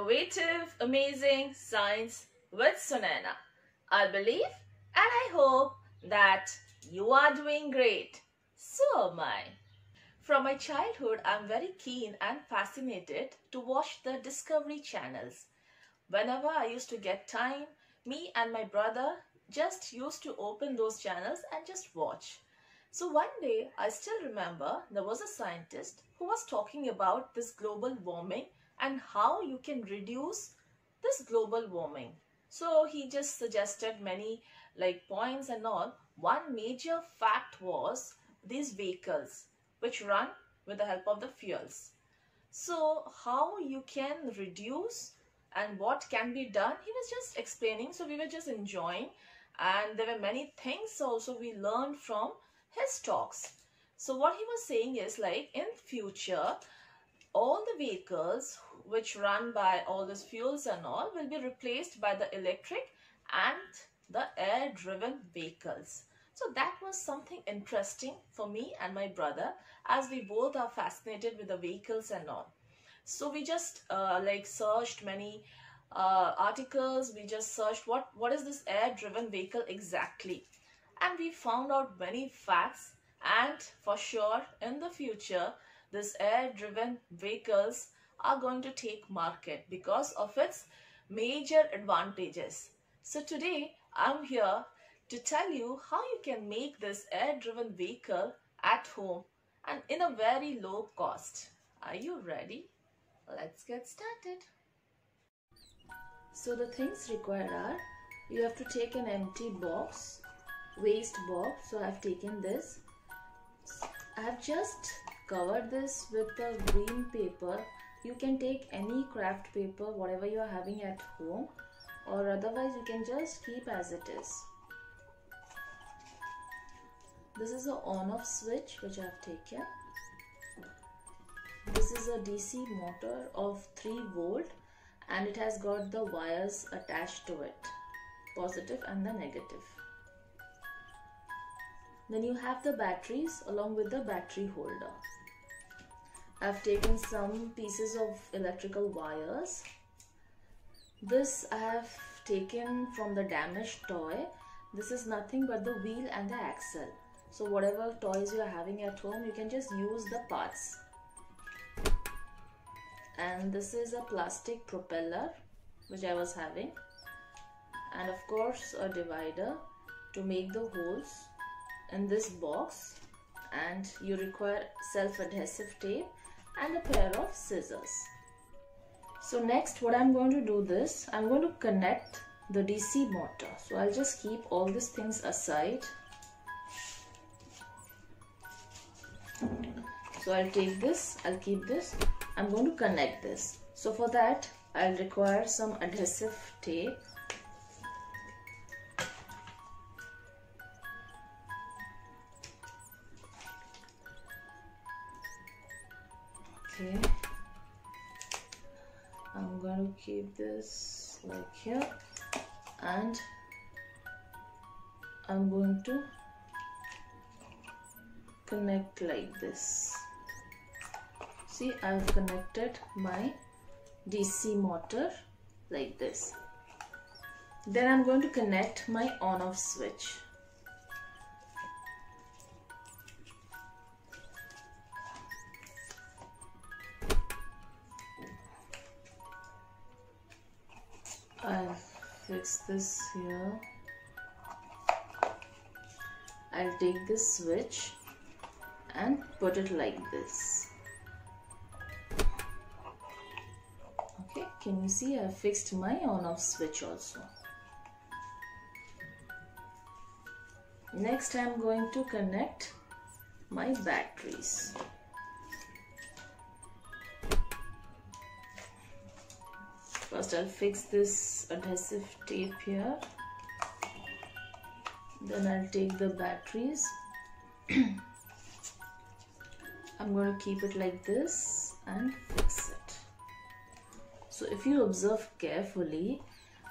innovative, amazing science with Sunana. I believe and I hope that you are doing great. So am I. From my childhood, I'm very keen and fascinated to watch the Discovery channels. Whenever I used to get time, me and my brother just used to open those channels and just watch. So one day, I still remember there was a scientist who was talking about this global warming and how you can reduce this global warming. So he just suggested many points and all. One major fact was these vehicles which run with the help of the fuels. So how you can reduce and what can be done, he was just explaining. So we were just enjoying, and there were many things also we learned from his talks. So what he was saying is in future, all the vehicles which run by all these fuels and all will be replaced by the electric and the air driven vehicles. So that was something interesting for me and my brother, as we both are fascinated with the vehicles and all. So we just searched many articles. We just searched what is this air driven vehicle exactly, and we found out many facts. And for sure in the future, this air driven vehicles are going to take market because of its major advantages. So today I'm here to tell you how you can make this air driven vehicle at home and in a very low cost. Are you ready? Let's get started. So the things required are, you have to take an empty box, waste box. So I've taken this. I have just covered this with the green paper. You can take any craft paper, whatever you are having at home, or otherwise you can just keep as it is. This is a on-off switch which I have taken. This is a DC motor of 3 volt and it has got the wires attached to it, positive and the negative. Then you have the batteries along with the battery holder. I've taken some pieces of electrical wires. This I have taken from the damaged toy. This is nothing but the wheel and the axle. So whatever toys you are having at home, you can just use the parts. And this is a plastic propeller which I was having, and of course a divider to make the holes in this box, and you require self-adhesive tape and a pair of scissors. So next what I'm going to do this, I'm going to connect the DC motor. So I'll just keep all these things aside. So I'll take this, I'll keep this. I'm going to connect this. So for that I'll require some adhesive tape. Okay, I'm going to keep this like here, and I'm going to connect like this. See, I've connected my DC motor like this. Then I'm going to connect my on-off switch. I'll fix this here. I'll take this switch and put it like this. Okay, can you see I fixed my on-off switch also. Next I'm going to connect my batteries. First I'll fix this adhesive tape here. Then I'll take the batteries. I'm going to keep it like this and fix it. So if you observe carefully,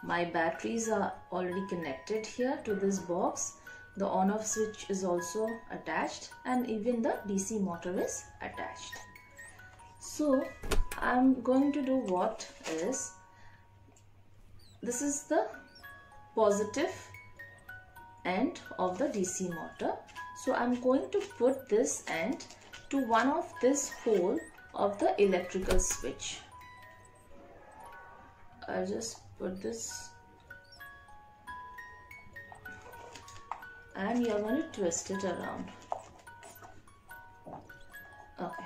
my batteries are already connected here to this box. The on-off switch is also attached and even the DC motor is attached. So I'm going to do what is, this is the positive end of the DC motor. So I'm going to put this end to one of this hole of the electrical switch. I'll just put this, and you're going to twist it around. Okay.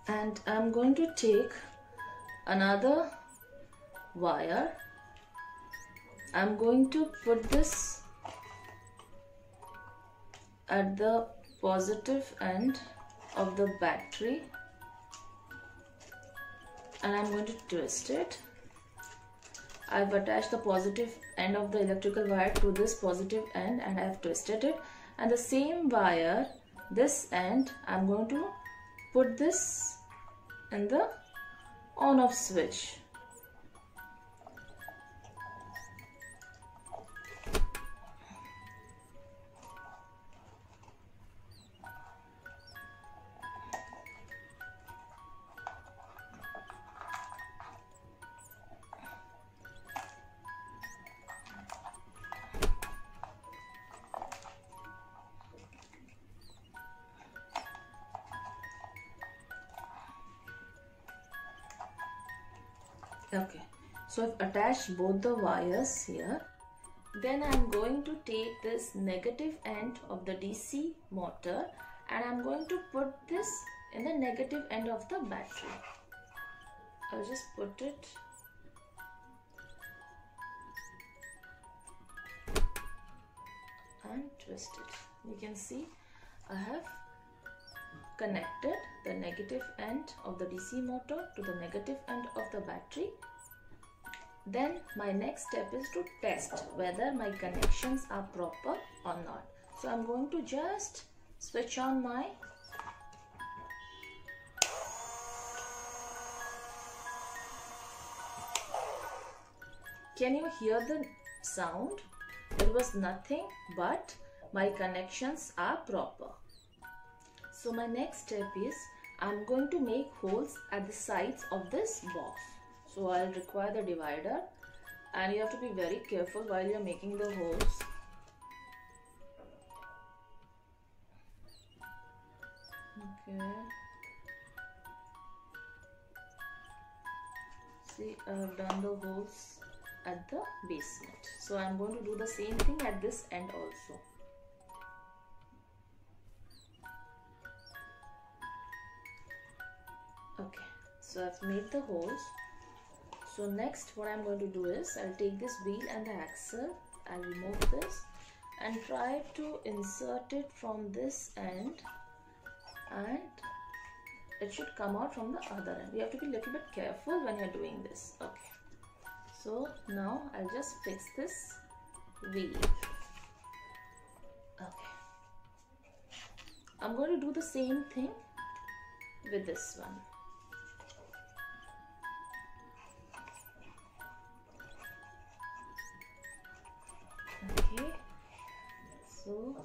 And I'm going to take another wire. I'm going to put this at the positive end of the battery, and I'm going to twist it. I've attached the positive end of the electrical wire to this positive end and I've twisted it, and the same wire, this end, I'm going to put this in the on off switch. Okay, so I've attached both the wires here. Then I'm going to take this negative end of the DC motor and I'm going to put this in the negative end of the battery. I'll just put it and twist it. You can see I have connected the negative end of the DC motor to the negative end of the battery. Then my next step is to test whether my connections are proper or not. So I'm going to just switch on my Can you hear the sound? It was nothing but my connections are proper. So my next step is I'm going to make holes at the sides of this box. So I'll require the divider, and you have to be very careful while you're making the holes. Okay. See, I've done the holes at the basement. So I'm going to do the same thing at this end also. Okay, so I've made the holes. So next what I'm going to do is I'll take this wheel and the axle, I'll remove this and try to insert it from this end, and it should come out from the other end. You have to be a little bit careful when you're doing this. Okay, so now I'll just fix this wheel. Okay, I'm going to do the same thing with this one. Okay, so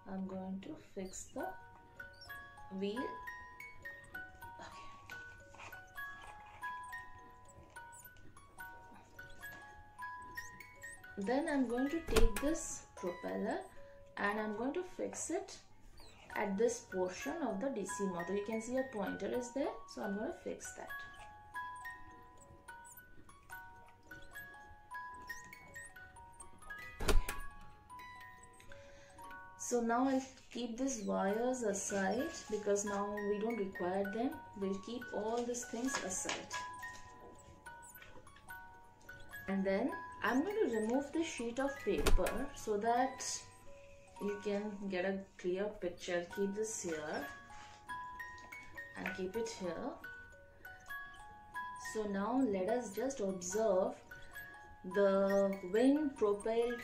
I'm going to fix the wheel. Okay. Then I'm going to take this propeller and I'm going to fix it at this portion of the DC motor. You can see a pointer is there, so I'm going to fix that. So now I'll keep these wires aside because now we don't require them. We'll keep all these things aside. And then I'm going to remove the sheet of paper so that you can get a clear picture. Keep this here and keep it here. So now let us just observe the wind propelled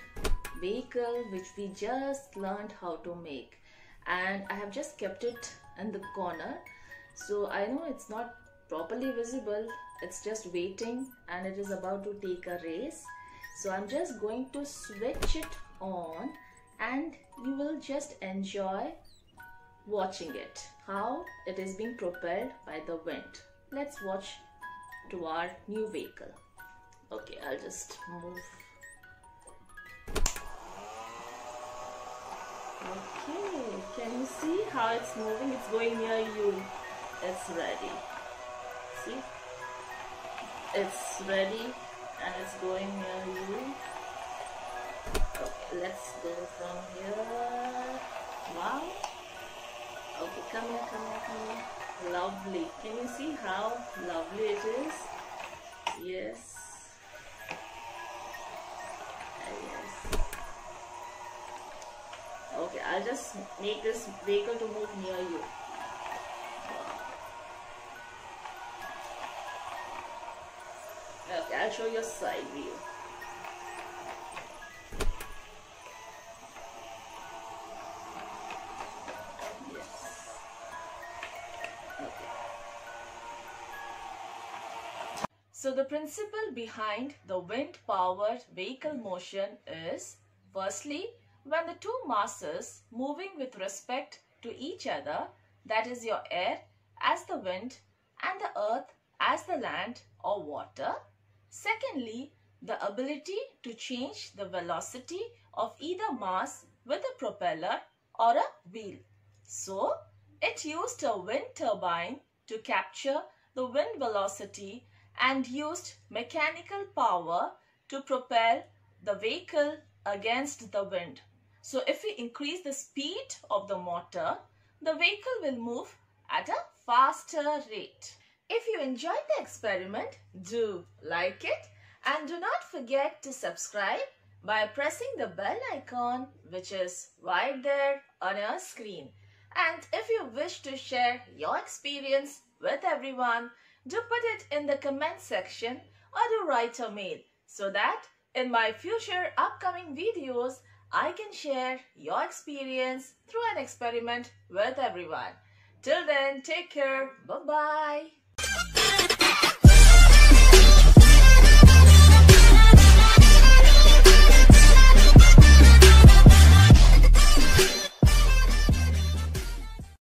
vehicle which we just learned how to make, and I have just kept it in the corner, so I know it's not properly visible. It's just waiting and it is about to take a race. So I'm just going to switch it on and you will just enjoy watching it, how it is being propelled by the wind. Let's watch to our new vehicle. Okay, I'll just move. Okay, can you see how it's moving? It's going near you. It's ready. See? It's ready and it's going near you. Okay, let's go from here. Wow. Okay, come here, come here, come here. Lovely. Can you see how lovely it is? Yes. Yes. Okay, I'll just make this vehicle to move near you. Okay, I'll show you a side view. Yes. Okay. So the principle behind the wind-powered vehicle motion is, firstly, when the two masses moving with respect to each other, that is your air as the wind and the earth as the land or water. Secondly, the ability to change the velocity of either mass with a propeller or a wheel. So, it used a wind turbine to capture the wind velocity and used mechanical power to propel the vehicle against the wind. So, if we increase the speed of the motor, the vehicle will move at a faster rate. If you enjoyed the experiment, do like it and do not forget to subscribe by pressing the bell icon which is right there on your screen. And if you wish to share your experience with everyone, do put it in the comment section or do write a mail so that in my future upcoming videos, I can share your experience through an experiment with everyone. Till then, take care. Bye-bye.